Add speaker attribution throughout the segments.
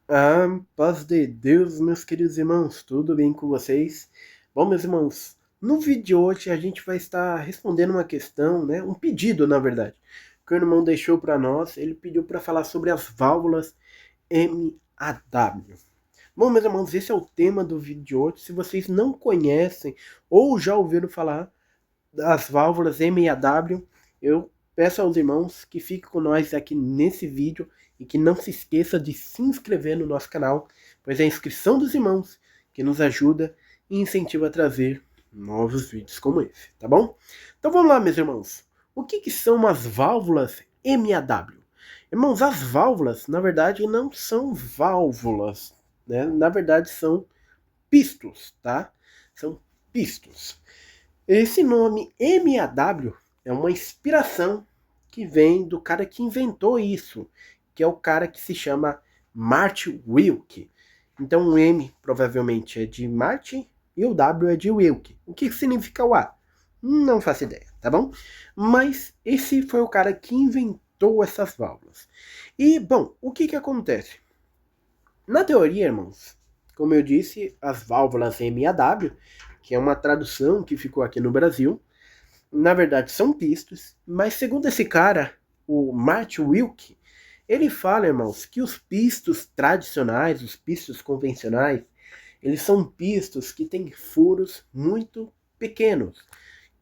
Speaker 1: Paz de Deus, meus queridos irmãos, tudo bem com vocês? Bom, meus irmãos, no vídeo de hoje a gente vai estar respondendo uma questão, né? Um pedido, na verdade, que o irmão deixou para nós. Ele pediu para falar sobre as válvulas MAW. Bom, meus irmãos, esse é o tema do vídeo de hoje. Se vocês não conhecem ou já ouviram falar das válvulas MAW, eu peço aos irmãos que fiquem com nós aqui nesse vídeo e que não se esqueça de se inscrever no nosso canal, pois é a inscrição dos irmãos que nos ajuda e incentiva a trazer novos vídeos como esse, tá bom? Então vamos lá, meus irmãos. O que são as válvulas MAW? Irmãos, as válvulas, na verdade, não são válvulas, né? Na verdade, são pistos, tá? São pistos. Esse nome MAW é uma inspiração que vem do cara que inventou isso, que é o cara que se chama Martin Wilke. Então o M provavelmente é de Martin e o W é de Wilke. O que significa o A? Não faço ideia, tá bom? Mas esse foi o cara que inventou essas válvulas. E, bom, o que acontece? Na teoria, irmãos, como eu disse, as válvulas MAW, que é uma tradução que ficou aqui no Brasil, na verdade são pistos, mas segundo esse cara, o Martin Wilke, ele fala, irmãos, que os pistos tradicionais, os pistos convencionais, eles são pistos que têm furos muito pequenos,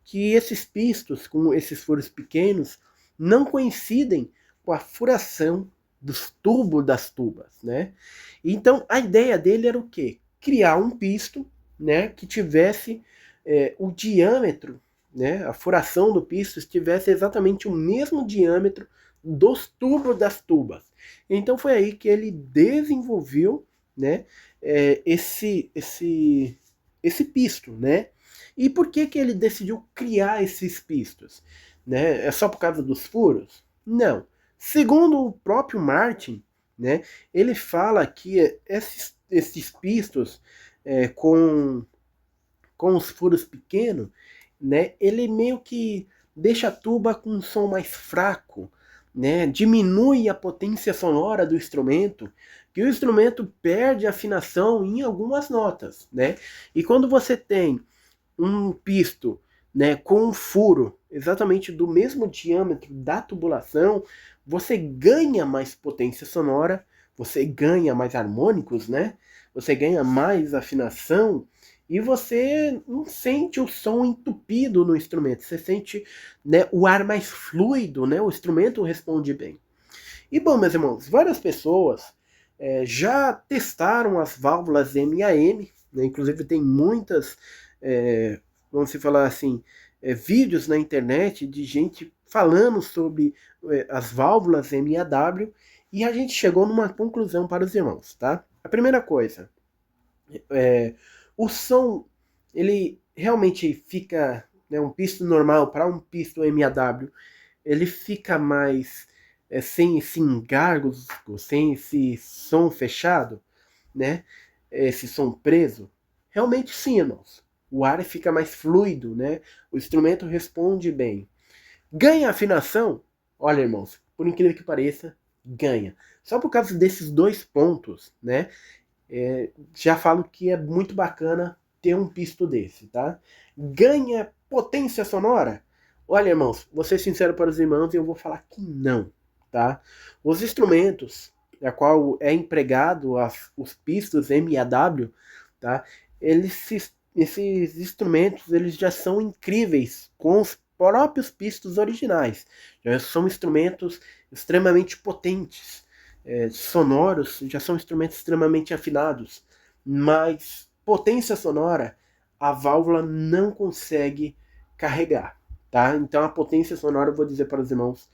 Speaker 1: que esses pistos, com esses furos pequenos, não coincidem com a furação dos tubos das tubas, né? Então a ideia dele era o quê? Criar um pisto, né, que tivesse o diâmetro, né, a furação do pisto tivesse exatamente o mesmo diâmetro dos tubos das tubas. Então foi aí que ele desenvolveu, né, esse pisto, né? E por que ele decidiu criar esses pistos? Né? É só por causa dos furos? Não. Segundo o próprio Martin, né, ele fala que esses pistos com os furos pequenos, né, ele meio que deixa a tuba com um som mais fraco, né, diminui a potência sonora do instrumento, que o instrumento perde afinação em algumas notas, né? E quando você tem um pisto, né, com um furo exatamente do mesmo diâmetro da tubulação, você ganha mais potência sonora, você ganha mais harmônicos, né? Você ganha mais afinação e você não sente o som entupido no instrumento. Você sente, né, o ar mais fluido, né? O instrumento responde bem. E bom, meus irmãos, várias pessoas já testaram as válvulas MAM, né? Inclusive tem muitas, vamos se falar assim, vídeos na internet de gente falando sobre as válvulas MAW, e a gente chegou numa conclusão para os irmãos, tá? A primeira coisa, o som, ele realmente fica, né, um pisto normal para um pisto MAW, ele fica mais sem esse engargo, sem esse som fechado, né? Esse som preso. Realmente sim, irmãos. O ar fica mais fluido, né? O instrumento responde bem. Ganha afinação? Olha, irmãos, por incrível que pareça, ganha. Só por causa desses dois pontos, né? Já falo que é muito bacana ter um pisto desse, tá? Ganha potência sonora? Olha, irmãos, vou ser sincero para os irmãos e eu vou falar que não, tá? Os instrumentos a qual é empregado os pistos MAW, tá? Esses instrumentos eles já são incríveis com os próprios pistos originais. Já são instrumentos extremamente potentes, sonoros, já são instrumentos extremamente afinados, mas potência sonora a válvula não consegue carregar, tá? Então a potência sonora eu vou dizer para os irmãos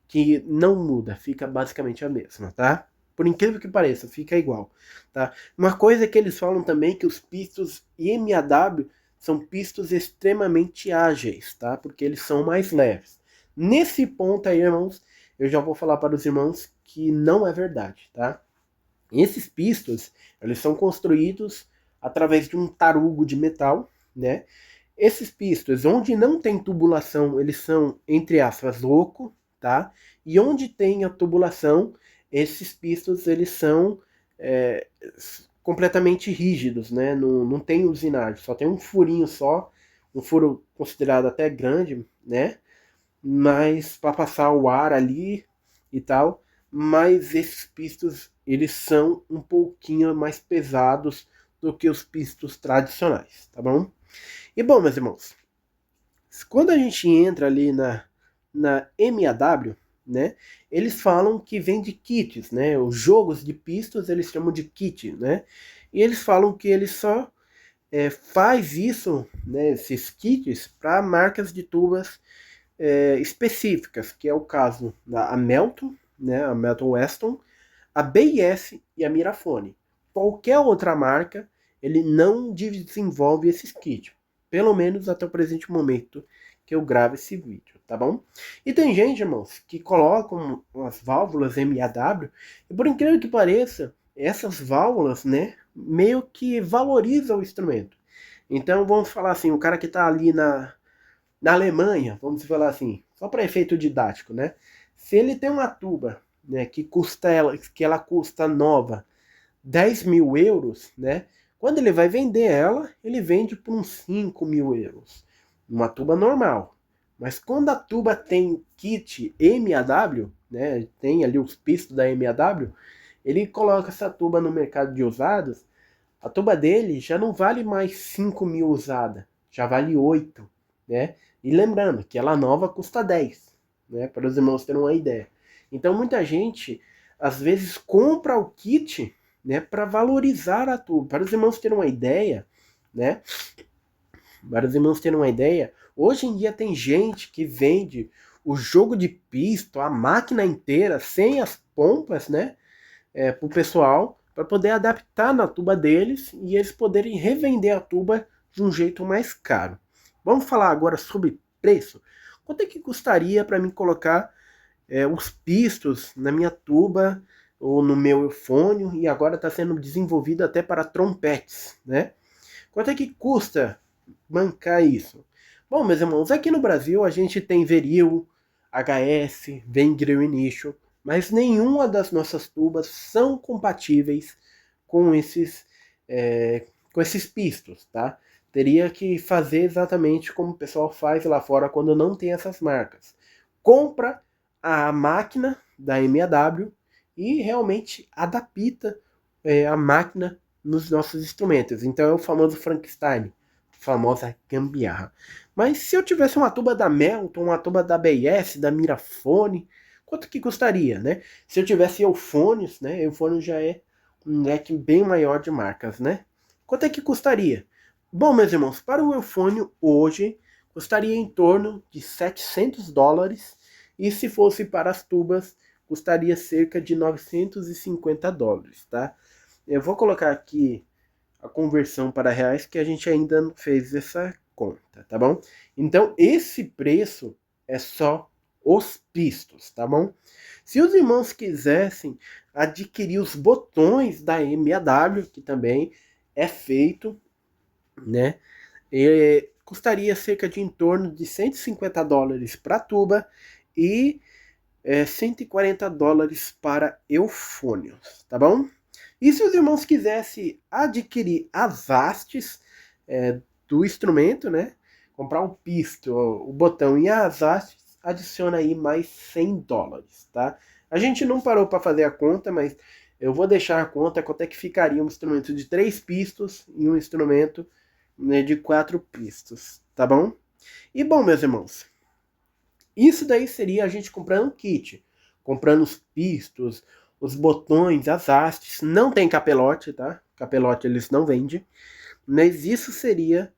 Speaker 1: que não muda, fica basicamente a mesma, tá? Por incrível que pareça, fica igual, tá? Uma coisa que eles falam também é que os pistos MAW são pistos extremamente ágeis, tá? Porque eles são mais leves. Nesse ponto aí, irmãos, eu já vou falar para os irmãos que não é verdade, tá? Esses pistos, eles são construídos através de um tarugo de metal, né? Esses pistos, onde não tem tubulação, eles são, entre aspas, oco, tá? E onde tem a tubulação, esses pistos, eles são completamente rígidos, né? Não tem usinagem, só tem um furinho só, um furo considerado até grande, né? Mas para passar o ar ali e tal, mas esses pistos eles são um pouquinho mais pesados do que os pistos tradicionais, tá bom? E bom, meus irmãos, quando a gente entra ali na MAW, né, eles falam que vem de kits, né, os jogos de pistas eles chamam de kit, né, e eles falam que eles só faz isso, né, esses kits, para marcas de tubas específicas, que é o caso da Melton, né, a Melton Weston, a BIS e a Mirafone. Qualquer outra marca, ele não desenvolve esses kits, pelo menos até o presente momento que eu gravo esse vídeo, tá bom? E tem gente, irmãos, que colocam as válvulas MAW, e por incrível que pareça, essas válvulas, né, meio que valorizam o instrumento. Então vamos falar assim, o cara que está ali na Alemanha, vamos falar assim, só para efeito didático, né? Se ele tem uma tuba, né, que ela custa nova 10 mil euros, né? Quando ele vai vender ela, ele vende por uns 5 mil euros. Uma tuba normal. Mas quando a tuba tem kit MAW, né? Tem ali os pistos da MAW, ele coloca essa tuba no mercado de usados, a tuba dele já não vale mais 5 mil usada, já vale 8, né? E lembrando que ela nova custa 10, né? Para os irmãos terem uma ideia. Então muita gente, às vezes, compra o kit, né? Para valorizar a tuba. Para os irmãos terem uma ideia, né? Para os irmãos terem uma ideia, hoje em dia tem gente que vende o jogo de pisto, a máquina inteira, sem as pompas, né? Para o pessoal, para poder adaptar na tuba deles e eles poderem revender a tuba de um jeito mais caro. Vamos falar agora sobre preço. Quanto é que custaria para mim colocar os pistos na minha tuba ou no meu eufônio, e agora está sendo desenvolvido até para trompetes, né? Quanto é que custa bancar isso? Bom, meus irmãos, aqui no Brasil a gente tem Veril, HS, Vengrill e Nicho, mas nenhuma das nossas tubas são compatíveis com esses pistos, tá? Teria que fazer exatamente como o pessoal faz lá fora quando não tem essas marcas. Compra a máquina da MAW e realmente adapta a máquina nos nossos instrumentos. Então é o famoso Frankenstein, famosa gambiarra. Mas se eu tivesse uma tuba da Melton, uma tuba da BS, da Mirafone, quanto que custaria, né? Se eu tivesse Euphones, né? Euphones já é um leque bem maior de marcas, né? Quanto é que custaria? Bom, meus irmãos, para o Eufônio hoje custaria em torno de $700, e se fosse para as tubas custaria cerca de $950, tá? Eu vou colocar aqui a conversão para reais, que a gente ainda não fez essa conta, tá bom? Então, esse preço é só os pistos, tá bom? Se os irmãos quisessem adquirir os botões da MAW, que também é feito, né? Custaria cerca de em torno de $150 para a tuba e $140 para eufônios, tá bom? E se os irmãos quisessem adquirir as hastes do instrumento, né? Comprar um pisto, o botão e as hastes, adiciona aí mais $100, tá? A gente não parou para fazer a conta, mas eu vou deixar a conta quanto é que ficaria um instrumento de 3 pistos e um instrumento, né, de 4 pistos, tá bom? E bom, meus irmãos, isso daí seria a gente comprando um kit, comprando os pistos, os botões, as hastes. Não tem capelote, tá? Capelote eles não vendem. Mas isso seria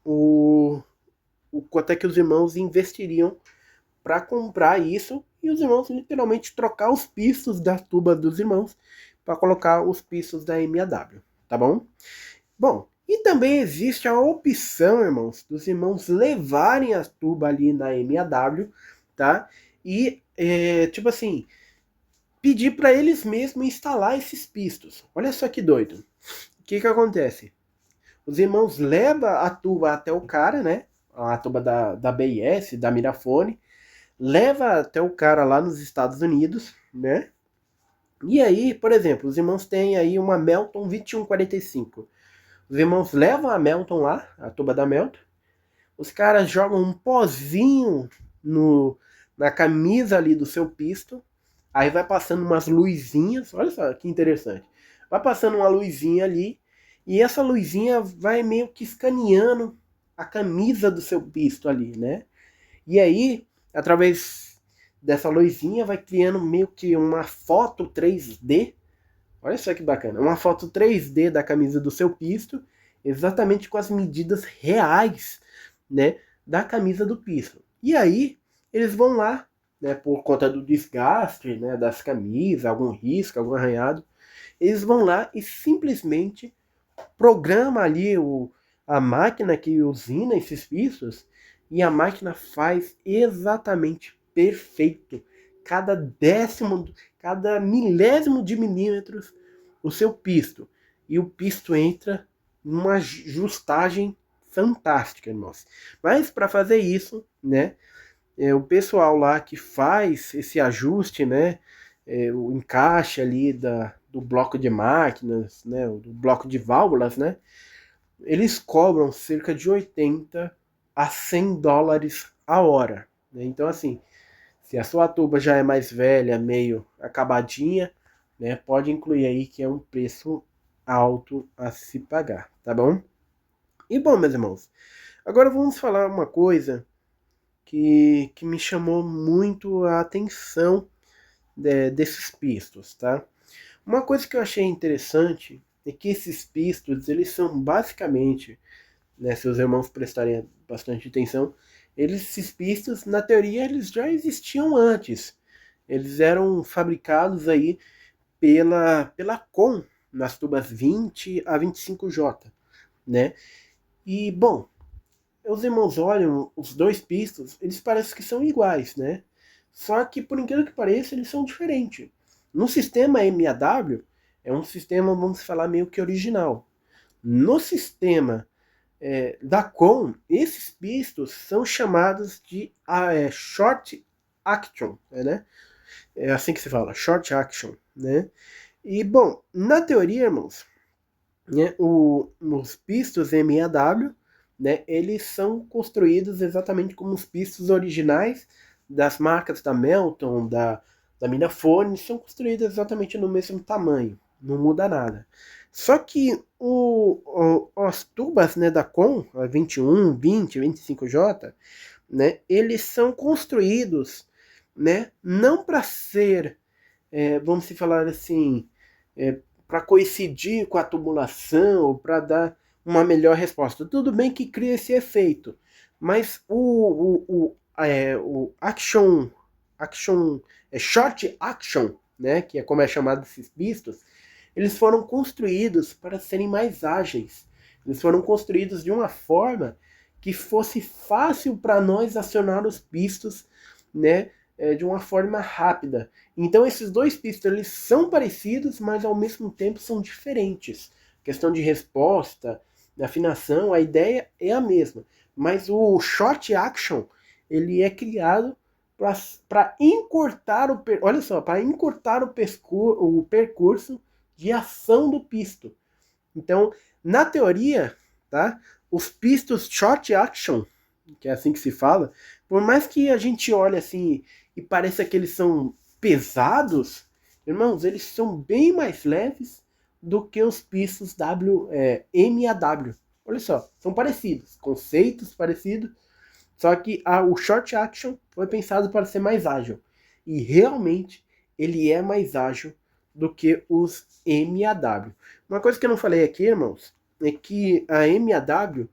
Speaker 1: o quanto é que os irmãos investiriam para comprar isso. E os irmãos literalmente trocar os pistos da tuba dos irmãos para colocar os pistos da MAW, tá bom? Bom, e também existe a opção, irmãos, dos irmãos levarem a tuba ali na MAW, tá? E, tipo assim, pedir para eles mesmos instalar esses pistos. Olha só que doido. O que acontece? Os irmãos levam a tuba até o cara, né? A tuba da BIS, da Mirafone, leva até o cara lá nos Estados Unidos, né? E aí, por exemplo, os irmãos têm aí uma Melton 2145. Os irmãos levam a Melton lá, a tuba da Melton. Os caras jogam um pozinho no, na camisa ali do seu pisto. Aí vai passando umas luzinhas. Olha só que interessante. Vai passando uma luzinha ali. E essa luzinha vai meio que escaneando a camisa do seu pisto ali, né? E aí, através dessa luzinha, vai criando meio que uma foto 3D. Olha só que bacana. Uma foto 3D da camisa do seu pisto, exatamente com as medidas reais, né, da camisa do pisto. E aí, eles vão lá, né, por conta do desgaste, né, das camisas, algum risco, algum arranhado, eles vão lá e simplesmente programa ali a máquina que usina esses pistos e a máquina faz exatamente perfeito. Cada décimo, cada milésimo de milímetros o seu pisto. E o pisto entra numa justagem fantástica, irmãos. Mas para fazer isso, né, o pessoal lá que faz esse ajuste, né, o encaixe ali do bloco de máquinas, né, do bloco de válvulas, né, eles cobram cerca de 80 a 100 dólares a hora. Né? Então, assim, se a sua tuba já é mais velha, meio acabadinha, né, pode incluir aí que é um preço alto a se pagar, tá bom? E bom, meus irmãos, agora vamos falar uma coisa que me chamou muito a atenção desses pistos, tá? Uma coisa que eu achei interessante é que esses pistos, eles são basicamente, né, se os irmãos prestarem bastante atenção, esses pistos, na teoria, eles já existiam antes. Eles eram fabricados aí pela Com, nas tubas 20 a 25J, né? E, bom, os irmãos olham os dois pistos, eles parecem que são iguais, né? Só que, por incrível que pareça, eles são diferentes. No sistema MAW, é um sistema, vamos falar, meio que original. No sistema da Com, esses pistos são chamados de short action, né? É assim que se fala, short action, né? E, bom, na teoria, irmãos, né, os pistos MAW, né, eles são construídos exatamente como os pistos originais das marcas da Melton, da Minafone, são construídos exatamente no mesmo tamanho, não muda nada. Só que as tubas, né, da Com, a 21, 20, 25J, né, eles são construídos, né, não para ser, vamos se falar assim, para coincidir com a tubulação ou para dar uma melhor resposta. Tudo bem que cria esse efeito, mas o short action, né, que é como é chamado esses pistos, eles foram construídos para serem mais ágeis. Eles foram construídos de uma forma que fosse fácil para nós acionar os pistos, né, de uma forma rápida. Então esses dois pistos eles são parecidos, mas ao mesmo tempo são diferentes. Questão de resposta, afinação, a ideia é a mesma. Mas o short action ele é criado para encurtar olha só, para encurtar o percurso de ação do pisto. Então, na teoria, tá? Os pistos short action, que é assim que se fala, por mais que a gente olhe assim e pareça que eles são pesados, irmãos, eles são bem mais leves do que os pistos MAW. Olha só, são parecidos, conceitos parecidos, só que o short action foi pensado para ser mais ágil. E realmente ele é mais ágil do que os MAW. Uma coisa que eu não falei aqui, irmãos, é que a MAW,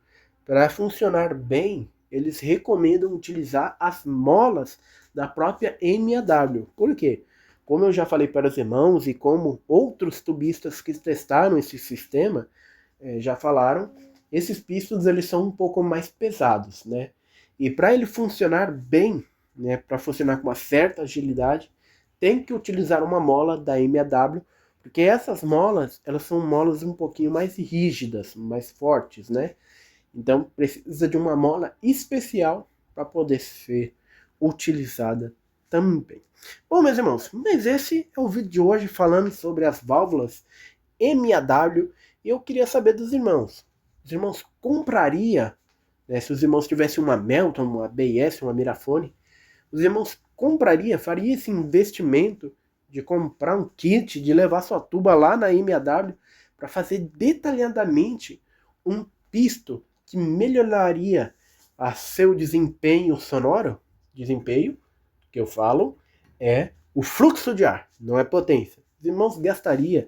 Speaker 1: para funcionar bem, eles recomendam utilizar as molas da própria MAW. Por quê? Como eu já falei para os irmãos e como outros tubistas que testaram esse sistema já falaram, esses pistos eles são um pouco mais pesados, né? E para ele funcionar bem, né, para funcionar com uma certa agilidade, tem que utilizar uma mola da MAW, porque essas molas, elas são molas um pouquinho mais rígidas, mais fortes, né? Então precisa de uma mola especial para poder ser utilizada também. Bom, meus irmãos, mas esse é o vídeo de hoje falando sobre as válvulas MAW. E eu queria saber dos irmãos. Os irmãos comprariam, né, se os irmãos tivessem uma Melton, uma BS, uma Mirafone, os irmãos comprariam, faria esse investimento de comprar um kit, de levar sua tuba lá na MAW para fazer detalhadamente um pisto que melhoraria a seu desempenho sonoro? Desempenho, que eu falo, é o fluxo de ar, não é potência. Os irmãos gastariam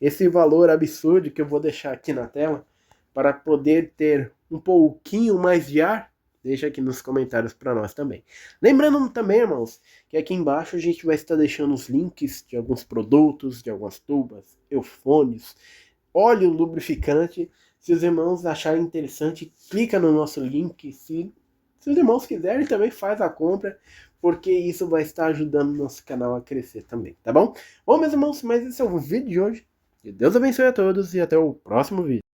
Speaker 1: esse valor absurdo que eu vou deixar aqui na tela para poder ter um pouquinho mais de ar? Deixa aqui nos comentários para nós também. Lembrando também, irmãos, que aqui embaixo a gente vai estar deixando os links de alguns produtos, de algumas tubas, earphones, óleo lubrificante. Se os irmãos acharem interessante, clica no nosso link. Se os irmãos quiserem, também faz a compra, porque isso vai estar ajudando o nosso canal a crescer também, tá bom? Bom, meus irmãos, mas esse é o vídeo de hoje. Que Deus abençoe a todos e até o próximo vídeo.